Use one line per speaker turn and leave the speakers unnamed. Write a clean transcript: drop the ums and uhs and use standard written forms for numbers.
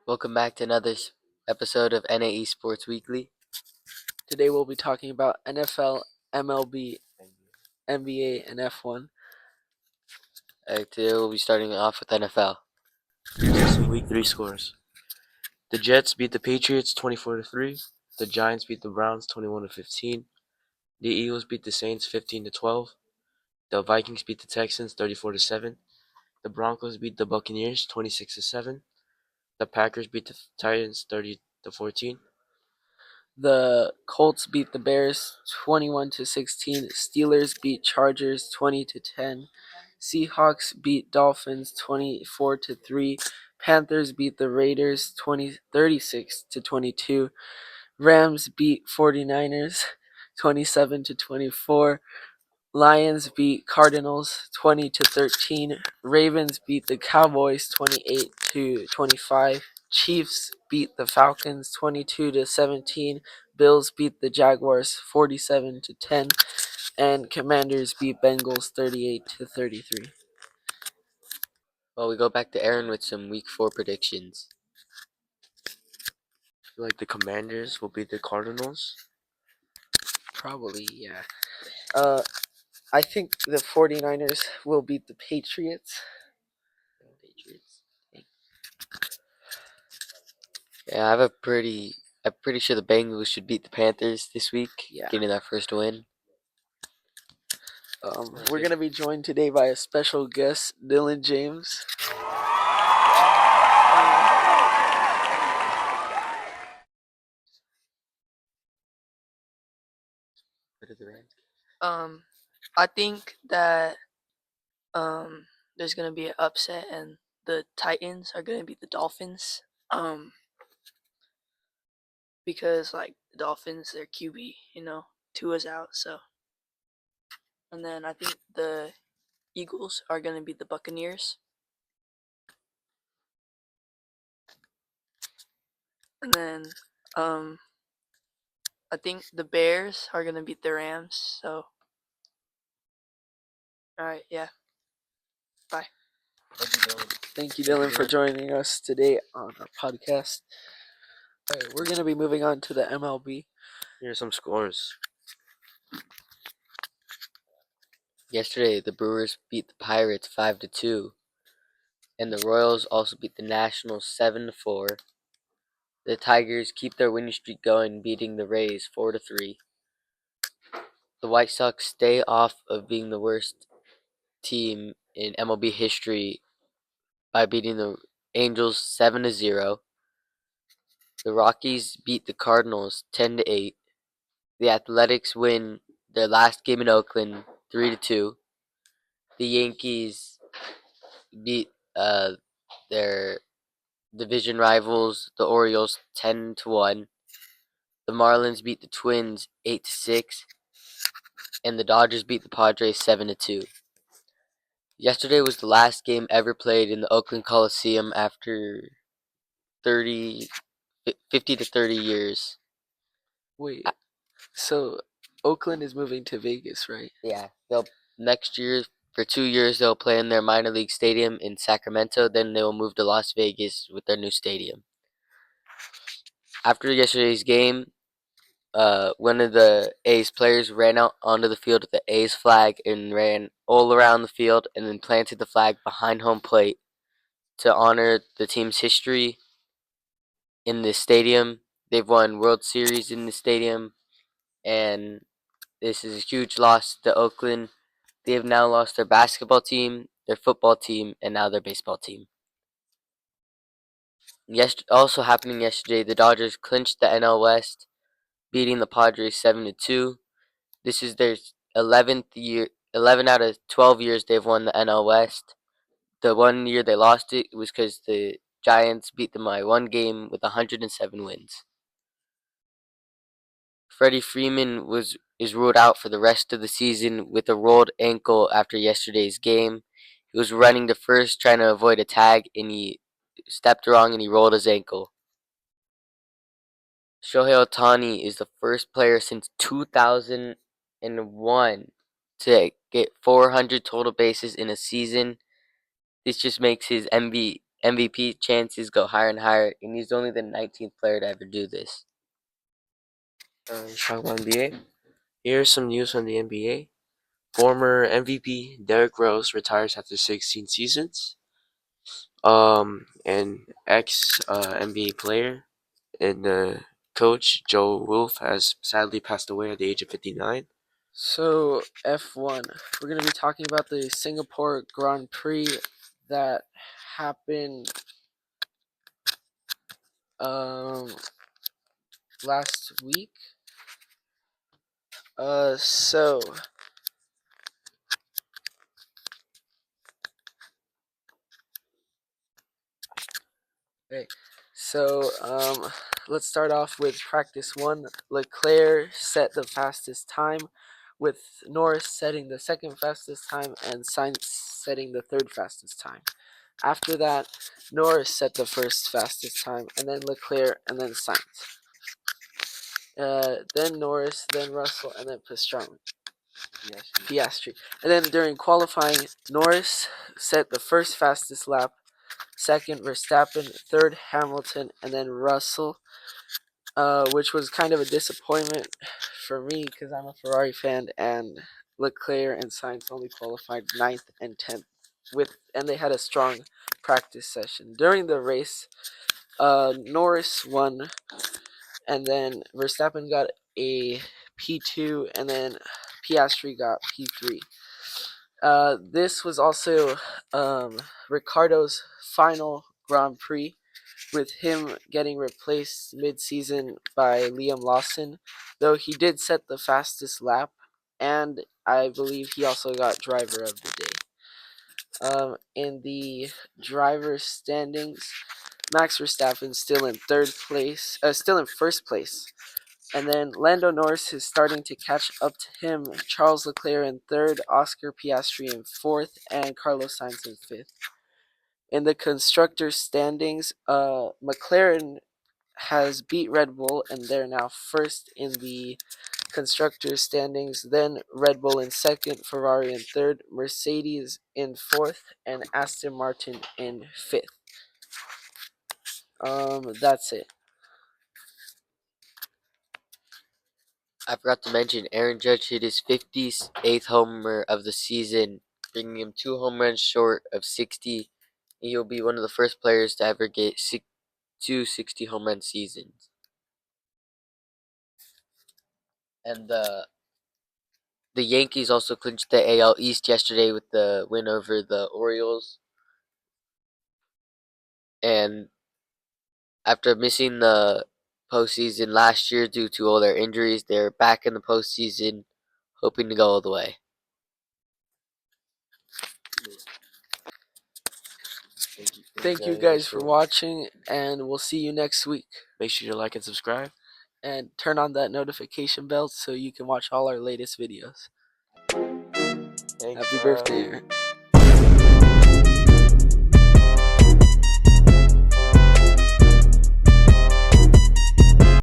Welcome back to another episode of NAE Sports Weekly.
Today we'll be talking about NFL, MLB, NBA, and F1.
Today we'll be starting off with NFL.
Some Week 3 scores. The Jets beat the Patriots 24-3. The Giants beat the Browns 21-15. The Eagles beat the Saints 15-12. The Vikings beat the Texans 34-7. The Broncos beat the Buccaneers 26-7. The Packers beat the Titans 30-14.
The Colts beat the Bears 21-16. Steelers beat Chargers 20-10. Seahawks beat Dolphins 24-3. Panthers beat the Raiders 36-22. Rams beat 49ers 27-24. Lions beat Cardinals 20-13. Ravens beat the Cowboys 28-25. Chiefs beat the Falcons 22-17. Bills beat the Jaguars 47-10. And Commanders beat Bengals 38-33.
Well, we go back to Aaron with some Week 4 predictions.
I feel like the Commanders will beat the Cardinals.
Probably, yeah. I think the 49ers will beat the Patriots.
Patriots. Yeah, I'm pretty sure the Bengals should beat the Panthers this week,
Yeah.
getting that first win.
We're going to be joined today by a special guest, Dylan James.
I think that there's gonna be an upset, and the Titans are gonna beat the Dolphins. Because like the Dolphins, their QB, Tua's out, so. And then I think the Eagles are gonna beat the Buccaneers. And then I think the Bears are gonna beat the Rams. So. All right, yeah. Bye.
Thank you, Dylan, for joining us today on our podcast. All right, we're going to be moving on to the MLB.
Here are some scores.
Yesterday, the Brewers beat the Pirates 5-2, and the Royals also beat the Nationals 7-4. The Tigers keep their winning streak going, beating the Rays 4-3. The White Sox stay off of being the worst team in MLB history by beating the Angels 7-0. The Rockies beat the Cardinals 10-8. The Athletics win their last game in Oakland 3-2. The Yankees beat their division rivals, the Orioles, 10-1. The Marlins beat the Twins 8-6, and the Dodgers beat the Padres 7-2. Yesterday was the last game ever played in the Oakland Coliseum after 50 to 30 years.
Wait, so Oakland is moving to Vegas, right?
Yeah, they'll next year for 2 years they'll play in their minor league stadium in Sacramento. Then they will move to Las Vegas with their new stadium. After yesterday's game, one of the A's players ran out onto the field with the A's flag and ran all around the field and then planted the flag behind home plate to honor the team's history in the stadium. They've won World Series in the stadium, and this is a huge loss to Oakland. They have now lost their basketball team, their football team, and now their baseball team. Also happening yesterday, the Dodgers clinched the NL West, beating the Padres 7-2. This is their 11th year, 11 out of 12 years they've won the NL West. The one year they lost it was because the Giants beat them by one game with 107 wins. Freddie Freeman is ruled out for the rest of the season with a rolled ankle after yesterday's game. He was running to first trying to avoid a tag, and he stepped wrong and he rolled his ankle. Shohei Ohtani is the first player since 2001 to get 400 total bases in a season. This just makes his MVP chances go higher and higher, and he's only the 19th player to ever do this.
Let's talk about NBA. Here's some news from the NBA. Former MVP Derrick Rose retires after 16 seasons. And ex NBA player and coach Joe Wolf has sadly passed away at the age of 59.
So F1, we're going to be talking about the Singapore Grand Prix that happened last week. Let's start off with practice 1. Leclerc set the fastest time, with Norris setting the second fastest time and Sainz setting the third fastest time. After that, Norris set the first fastest time, and then Leclerc, and then Sainz. Then Norris, then Russell, and then Piastri. And then during qualifying, Norris set the first fastest lap, second Verstappen, third Hamilton, and then Russell, which was kind of a disappointment for me because I'm a Ferrari fan, and Leclerc and Sainz only qualified 9th and 10th, and they had a strong practice session. During the race, Norris won, and then Verstappen got a P2, and then Piastri got P3. This was also Ricciardo's final Grand Prix, with him getting replaced mid-season by Liam Lawson, though he did set the fastest lap, and I believe he also got driver of the day. In the driver's standings, Max Verstappen still in first place. And then Lando Norris is starting to catch up to him. Charles Leclerc in third, Oscar Piastri in fourth, and Carlos Sainz in fifth. In the constructors' standings, McLaren has beat Red Bull, and they're now first in the constructors' standings. Then Red Bull in second, Ferrari in third, Mercedes in fourth, and Aston Martin in fifth. That's it.
I forgot to mention Aaron Judge hit his 58th homer of the season, bringing him 2 home runs short of 60. He'll be one of the first players to ever get 2 60 home run seasons. And the Yankees also clinched the AL East yesterday with the win over the Orioles. And after missing the postseason last year due to all their injuries, they're back in the postseason, hoping to go all the way.
Thank you guys for watching, and we'll see you next week.
Make sure to like and subscribe.
And turn on that notification bell so you can watch all our latest videos.
Thanks,
Happy birthday, Aaron.